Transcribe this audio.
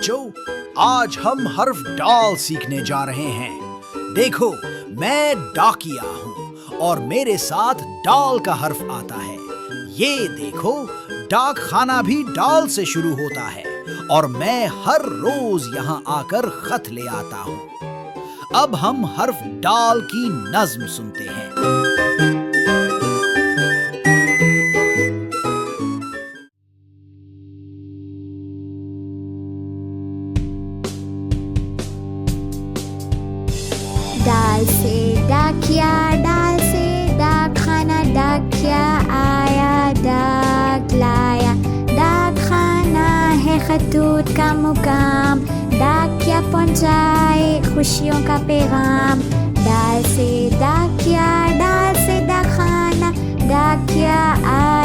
बच्चों, आज हम हर्फ डाल सीखने जा रहे हैं। देखो, मैं डाकिया हूँ और मेरे साथ डाल का हर्फ आता है। ये देखो, डाक खाना भी डाल से शुरू होता है और मैं हर रोज यहाँ आकर खत ले आता हूँ। अब हम हर्फ डाल की नज्म सुनते हैं। डाल से डाकिया, डाल से डाक खाना, डाकिया आया, डाक लाया। डाक खाना है खतूत का मुकाम, डाकिया पहुँचाए खुशियों का पैगाम। डाल से डाकिया, डाल से डाक खाना, डाकिया आया।